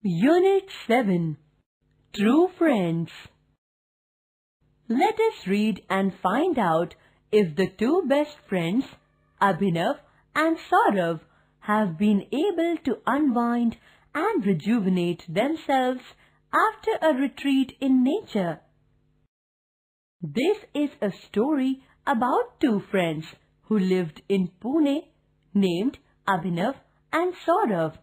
Unit 7. True Friends. Let us read and find out if the two best friends, Abhinav and Saurav, have been able to unwind and rejuvenate themselves after a retreat in nature. This is a story about two friends who lived in Pune named Abhinav and Saurav.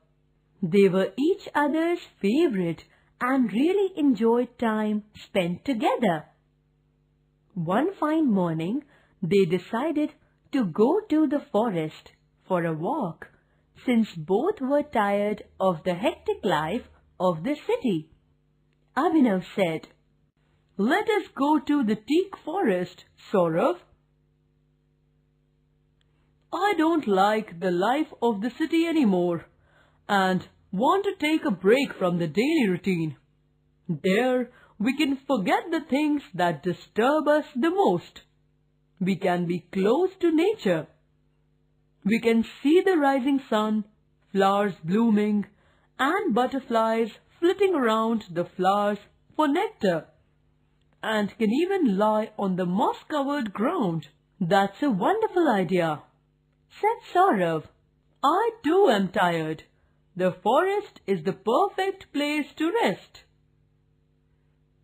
They were each other's favorite and really enjoyed time spent together. One fine morning, they decided to go to the forest for a walk, since both were tired of the hectic life of the city. Abhinav said, "Let us go to the teak forest, Saurav. I don't like the life of the city anymore and want to take a break from the daily routine. There we can forget the things that disturb us the most. We can be close to nature. We can see the rising sun, flowers blooming, and butterflies flitting around the flowers for nectar, and can even lie on the moss-covered ground." "That's a wonderful idea," said Saurav. "I too am tired. The forest is the perfect place to rest."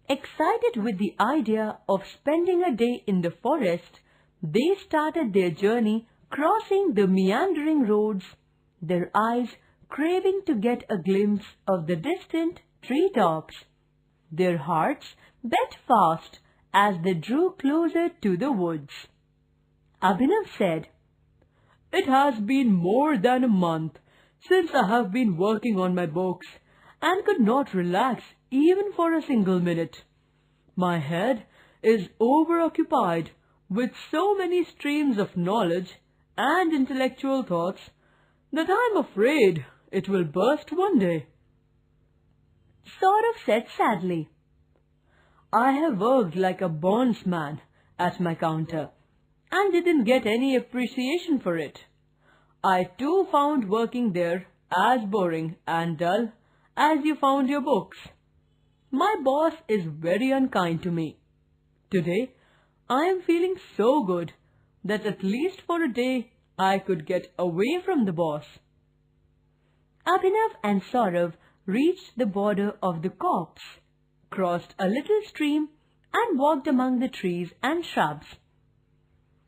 Excited with the idea of spending a day in the forest, they started their journey crossing the meandering roads, their eyes craving to get a glimpse of the distant treetops. Their hearts beat fast as they drew closer to the woods. Abhinav said, "It has been more than a month since I have been working on my books and could not relax even for a single minute. My head is overoccupied with so many streams of knowledge and intellectual thoughts that I am afraid it will burst one day." Saurav said sadly, "I have worked like a bondsman at my counter and didn't get any appreciation for it. I too found working there as boring and dull as you found your books. My boss is very unkind to me. Today I am feeling so good that at least for a day I could get away from the boss." Abhinav and Saurav reached the border of the copse, crossed a little stream, and walked among the trees and shrubs.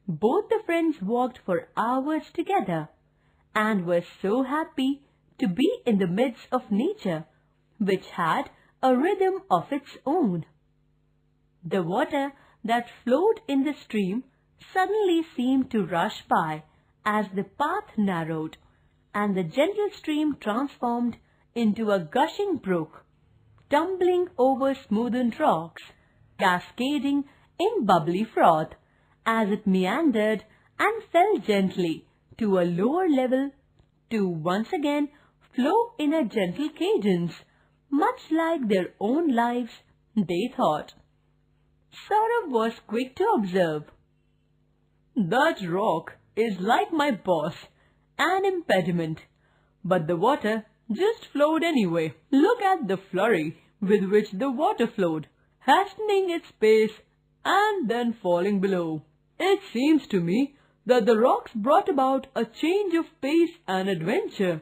Both the friends walked for hours together and were so happy to be in the midst of nature, which had a rhythm of its own. The water that flowed in the stream suddenly seemed to rush by as the path narrowed, and the gentle stream transformed into a gushing brook, tumbling over smoothened rocks, cascading in bubbly froth as it meandered and fell gently to a lower level to once again flow in a gentle cadence, much like their own lives, they thought. Saurav was quick to observe, "That rock is like my boss, an impediment, but the water just flowed anyway. Look at the flurry with which the water flowed, hastening its pace and then falling below. It seems to me that the rocks brought about a change of pace and adventure,"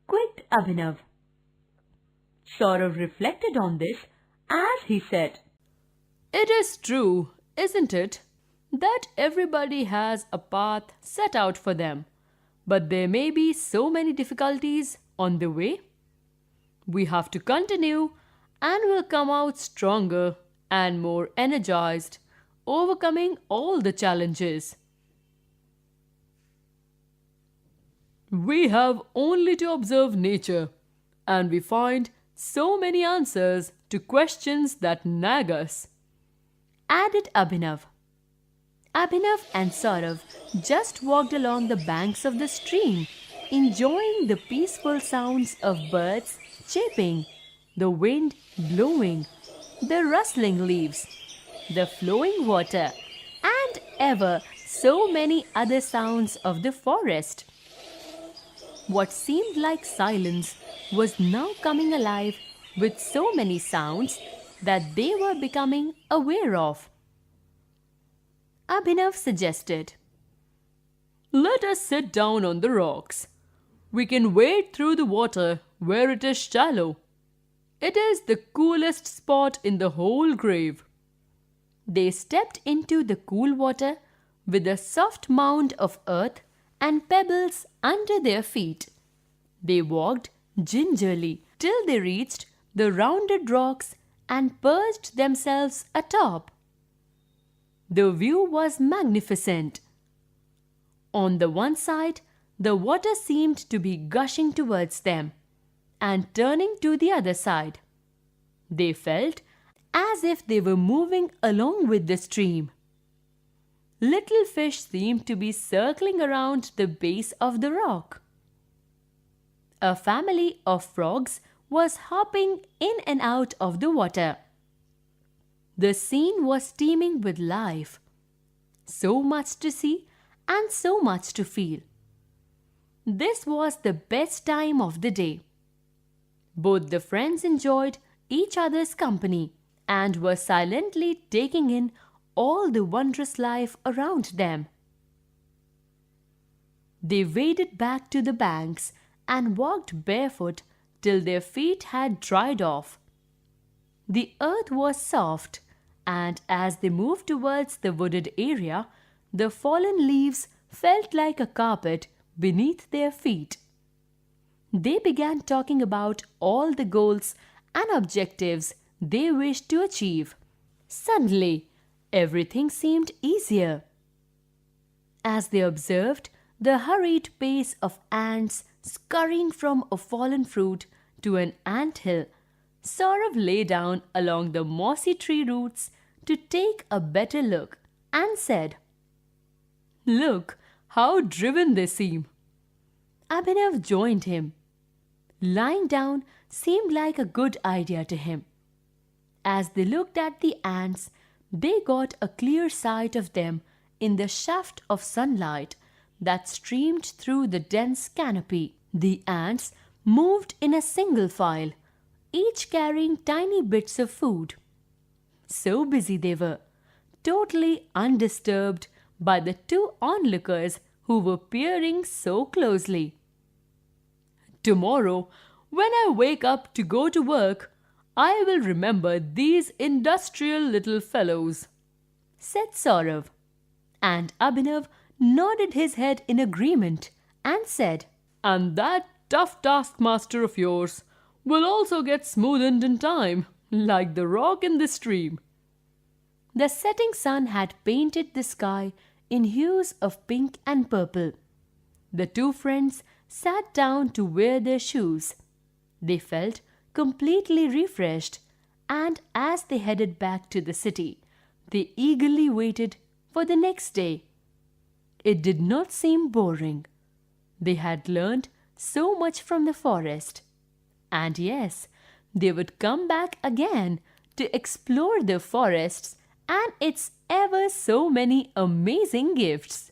quipped Abhinav. Saurav reflected on this as he said, It is true, isn't it, that everybody has a path set out for them, but there may be so many difficulties on the way. We have to continue and will come out stronger and more energized, overcoming all the challenges. We have only to observe nature, and we find so many answers to questions that nag us, added Abhinav. Abhinav and Saurav just walked along the banks of the stream, enjoying the peaceful sounds of birds chirping, the wind blowing, the rustling leaves, the flowing water, and ever so many other sounds of the forest. What seemed like silence was now coming alive with so many sounds that they were becoming aware of. Abhinav suggested, "Let us sit down on the rocks. We can wade through the water where it is shallow. It is the coolest spot in the whole grave." They stepped into the cool water with a soft mound of earth and pebbles under their feet. They walked gingerly till they reached the rounded rocks and perched themselves atop. The view was magnificent. On the one side, the water seemed to be gushing towards them and turning to the other side. They felt as if they were moving along with the stream. Little fish seemed to be circling around the base of the rock. A family of frogs was hopping in and out of the water. The scene was teeming with life. So much to see and so much to feel. This was the best time of the day. Both the friends enjoyed each other's company and were silently taking in all the wondrous life around them. They waded back to the banks and walked barefoot till their feet had dried off. The earth was soft, and as they moved towards the wooded area, the fallen leaves felt like a carpet beneath their feet. They began talking about all the goals and objectives they wished to achieve. Suddenly, everything seemed easier. As they observed the hurried pace of ants scurrying from a fallen fruit to an anthill, Saurav lay down along the mossy tree roots to take a better look and said, "Look how driven they seem." Abhinav joined him. Lying down seemed like a good idea to him. As they looked at the ants, they got a clear sight of them in the shaft of sunlight that streamed through the dense canopy. The ants moved in a single file, each carrying tiny bits of food. So busy they were, totally undisturbed by the two onlookers who were peering so closely. "Tomorrow, when I wake up to go to work, I will remember these industrial little fellows," said Saurav. And Abhinav nodded his head in agreement and said, "And that tough taskmaster of yours will also get smoothened in time, like the rock in the stream." The setting sun had painted the sky in hues of pink and purple. The two friends sat down to wear their shoes. They felt completely refreshed, and as they headed back to the city, they eagerly waited for the next day. It did not seem boring. They had learned so much from the forest. And yes, they would come back again to explore the forests and its ever so many amazing gifts.